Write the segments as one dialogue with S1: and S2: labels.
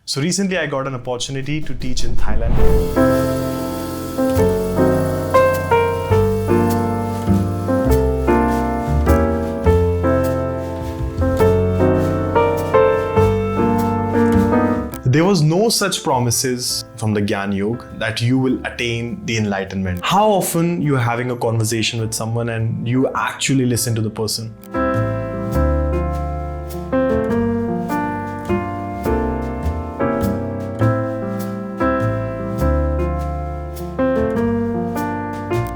S1: So recently I got an opportunity to teach in Thailand. There was no such promises from the Gyan Yoga that you will attain the enlightenment. How often you're having a conversation with someone and you actually listen to the person?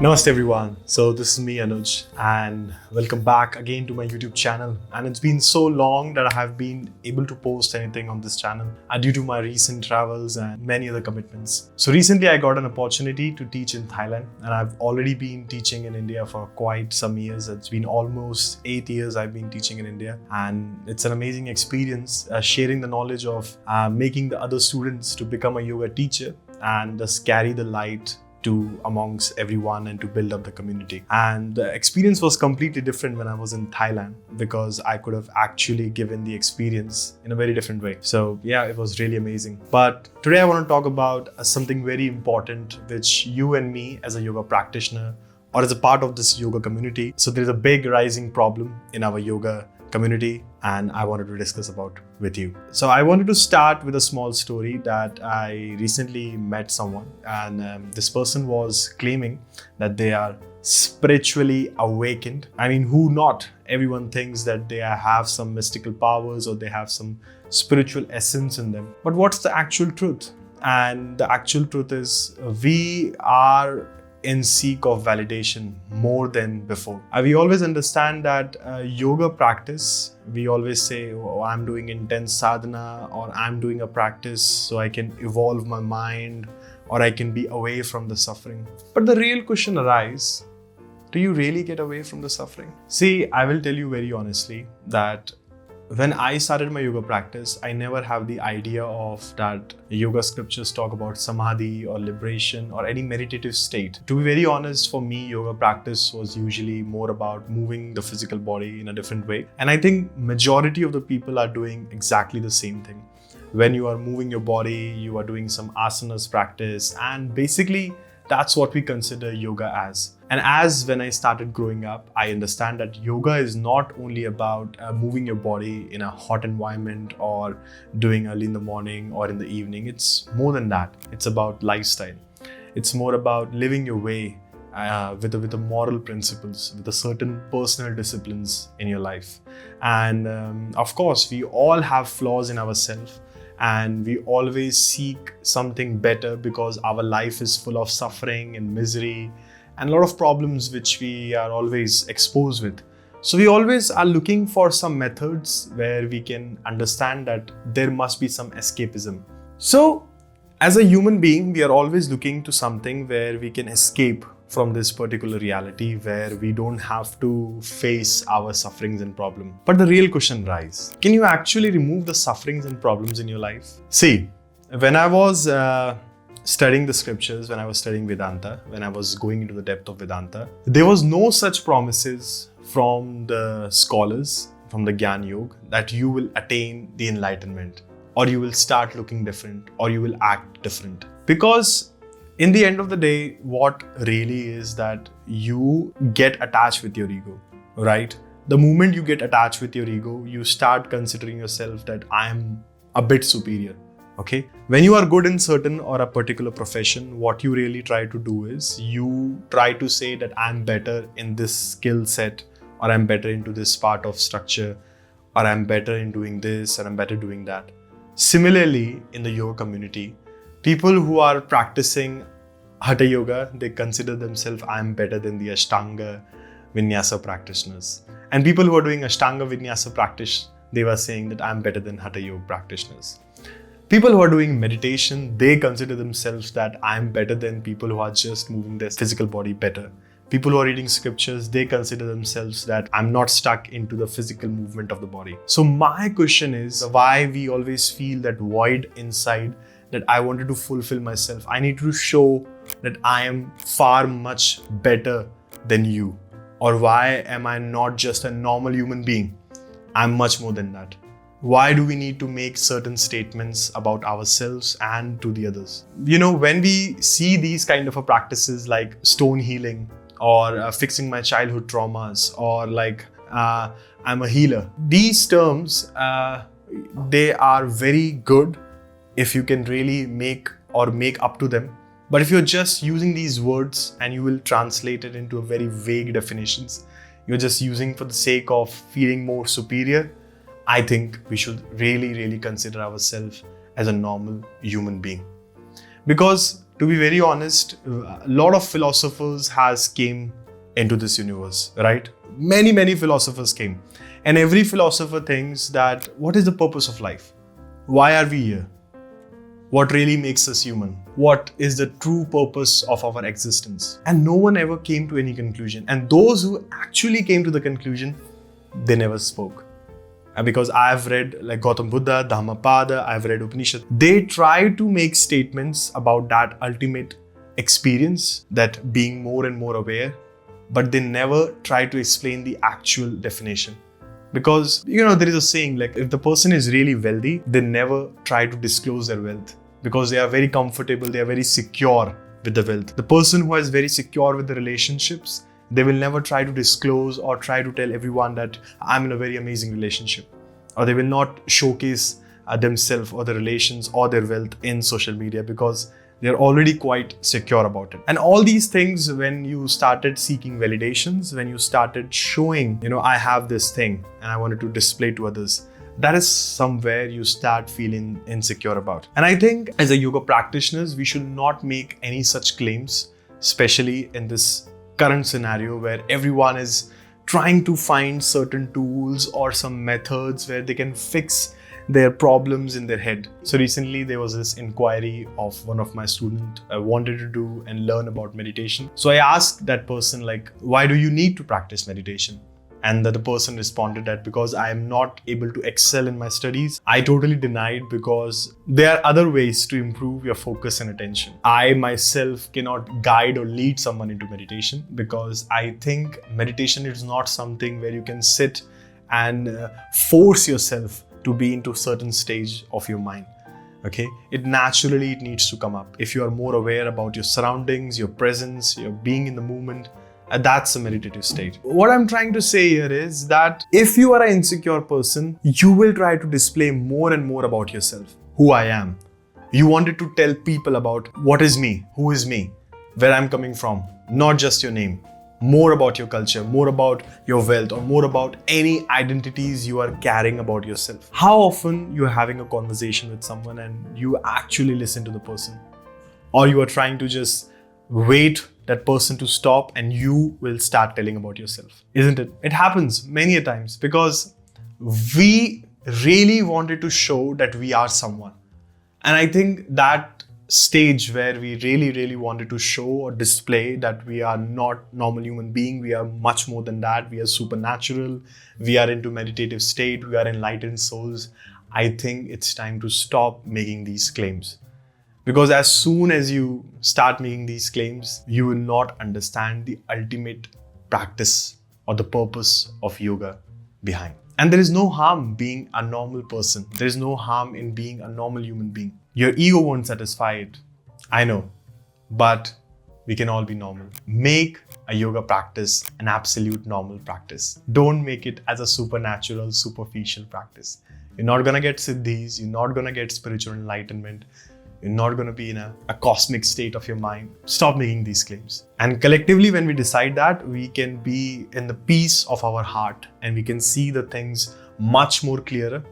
S1: Namaste everyone. So this is me Anuj and welcome back again to my YouTube channel. And it's been so long that I have been able to post anything on this channel due to my recent travels and many other commitments. So recently I got an opportunity to teach in Thailand, and I've already been teaching in India for quite some years. It's been almost 8 years I've been teaching in India, and it's an amazing experience sharing the knowledge of making the other students to become a yoga teacher and just carry the light to amongst everyone and to build up the community. And the experience was completely different when I was in Thailand, because I could have actually given the experience in a very different way. So yeah, it was really amazing. But today I want to talk about something very important, which you and me as a yoga practitioner or as a part of this yoga community. So there's a big rising problem in our yoga community, and I wanted to discuss about with you. So I wanted to start with a small story that I recently met someone, and this person was claiming that they are spiritually awakened. I mean, who not? Everyone thinks that they have some mystical powers or they have some spiritual essence in them. But what's the actual truth? And the actual truth is we are in seek of validation more than before. We always understand that yoga practice, we always say, oh, I'm doing intense sadhana, or I'm doing a practice so I can evolve my mind, or I can be away from the suffering. But the real question arises, do you really get away from the suffering? See, I will tell you very honestly that when I started my yoga practice, I never have the idea of that yoga scriptures talk about samadhi or liberation or any meditative state. To be very honest, for me, yoga practice was usually more about moving the physical body in a different way. And I think majority of the people are doing exactly the same thing. When you are moving your body, you are doing some asanas practice, and basically that's what we consider yoga as. And as when I started growing up, I understand that yoga is not only about moving your body in a hot environment or doing early in the morning or in the evening. It's more than that. It's about lifestyle. It's more about living your way with the moral principles, with the certain personal disciplines in your life. And of course, we all have flaws in ourselves. And we always seek something better because our life is full of suffering and misery and a lot of problems which we are always exposed with. So we always are looking for some methods where we can understand that there must be some escapism. So as a human being, we are always looking to something where we can escape from this particular reality, where we don't have to face our sufferings and problems. But the real question arises, can you actually remove the sufferings and problems in your life? See, when I was studying the scriptures, when I was studying Vedanta, when I was going into the depth of Vedanta, there was no such promises from the scholars, from the Gyan Yoga, that you will attain the enlightenment, or you will start looking different, or you will act different. Because in the end of the day, what really is that you get attached with your ego, right? The moment you get attached with your ego, you start considering yourself that I am a bit superior, okay? When you are good in certain or a particular profession, what you really try to do is you try to say that I'm better in this skill set, or I'm better into this part of structure, or I'm better in doing this, or I'm better doing that. Similarly, in the yoga community, people who are practicing Hatha Yoga, they consider themselves, I'm better than the Ashtanga Vinyasa practitioners. And people who are doing Ashtanga Vinyasa practice, they were saying that I'm better than Hatha Yoga practitioners. People who are doing meditation, they consider themselves that I'm better than people who are just moving their physical body better. People who are reading scriptures, they consider themselves that I'm not stuck into the physical movement of the body. So my question is, why we always feel that void inside, that I wanted to fulfill myself. I need to show that I am far much better than you. Or why am I not just a normal human being? I'm much more than that. Why do we need to make certain statements about ourselves and to the others? When we see these kind of practices like stone healing or fixing my childhood traumas or like I'm a healer, these terms, they are very good if you can really make up to them. But if you're just using these words and you will translate it into a very vague definitions, you're just using for the sake of feeling more superior, I think we should really consider ourselves as a normal human being. Because to be very honest, a lot of philosophers has came into this universe, right? Many philosophers came. And every philosopher thinks that what is the purpose of life? Why are we here? What really makes us human? What is the true purpose of our existence? And no one ever came to any conclusion. And those who actually came to the conclusion, they never spoke. And because I've read like Gautam Buddha, Dhammapada, I've read Upanishad, they try to make statements about that ultimate experience, that being more and more aware, but they never try to explain the actual definition. Because, there is a saying like if the person is really wealthy, they never try to disclose their wealth because they are very comfortable, they are very secure with the wealth. The person who is very secure with the relationships, they will never try to disclose or try to tell everyone that I'm in a very amazing relationship. Or they will not showcase themselves or the relations or their wealth in social media because they're already quite secure about it. And all these things, when you started seeking validations, when you started showing, I have this thing and I wanted to display to others, that is somewhere you start feeling insecure about. And I think as a yoga practitioners, we should not make any such claims, especially in this current scenario where everyone is trying to find certain tools or some methods where they can fix their problems in their head. So recently there was this inquiry of one of my students wanted to do and learn about meditation. So I asked that person like, why do you need to practice meditation? And the person responded that because I am not able to excel in my studies. I totally denied because there are other ways to improve your focus and attention. I myself cannot guide or lead someone into meditation because I think meditation is not something where you can sit and force yourself to be into a certain stage of your mind. Okay, it needs to come up. If you are more aware about your surroundings, your presence, your being in the moment, that's a meditative state. What I'm trying to say here is that if you are an insecure person, you will try to display more and more about yourself, who I am. You wanted to tell people about what is me, who is me, where I'm coming from, not just your name. More about your culture, more about your wealth, or more about any identities you are carrying about yourself. How often you are having a conversation with someone and you actually listen to the person? Or you are trying to just wait that person to stop and you will start telling about yourself, isn't it? It happens many a times because we really wanted to show that we are someone. And I think that stage where we really wanted to show or display that we are not normal human being, we are much more than that, we are supernatural, we are into meditative state, we are enlightened souls, I think it's time to stop making these claims. Because as soon as you start making these claims, you will not understand the ultimate practice or the purpose of yoga behind. And there is no harm being a normal person. There is no harm in being a normal human being. Your ego won't satisfy it, I know, but we can all be normal. Make a yoga practice an absolute normal practice. Don't make it as a supernatural, superficial practice. You're not gonna get siddhis, you're not gonna get spiritual enlightenment, you're not going to be in a cosmic state of your mind. Stop making these claims. And collectively, when we decide that, we can be in the peace of our heart and we can see the things much more clearer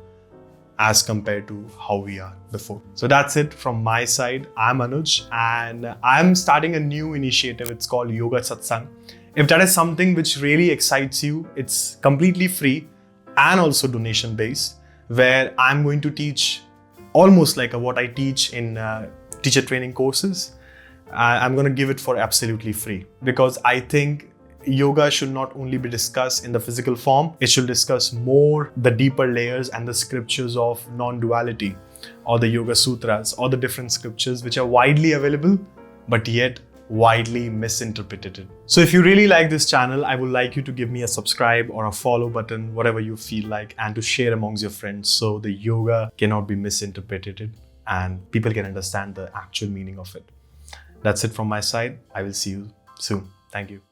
S1: as compared to how we are before. So that's it from my side. I'm Anuj and I'm starting a new initiative. It's called Yoga Satsang. If that is something which really excites you, it's completely free and also donation based, where I'm going to teach almost like what I teach in teacher training courses. I'm going to give it for absolutely free because I think yoga should not only be discussed in the physical form, it should discuss more the deeper layers and the scriptures of non-duality or the Yoga Sutras or the different scriptures which are widely available, but yet widely misinterpreted. So if you really like this channel, I would like you to give me a subscribe or a follow button, whatever you feel like, and to share amongst your friends so the yoga cannot be misinterpreted and people can understand the actual meaning of it. That's it from my side. I will see you soon. Thank you.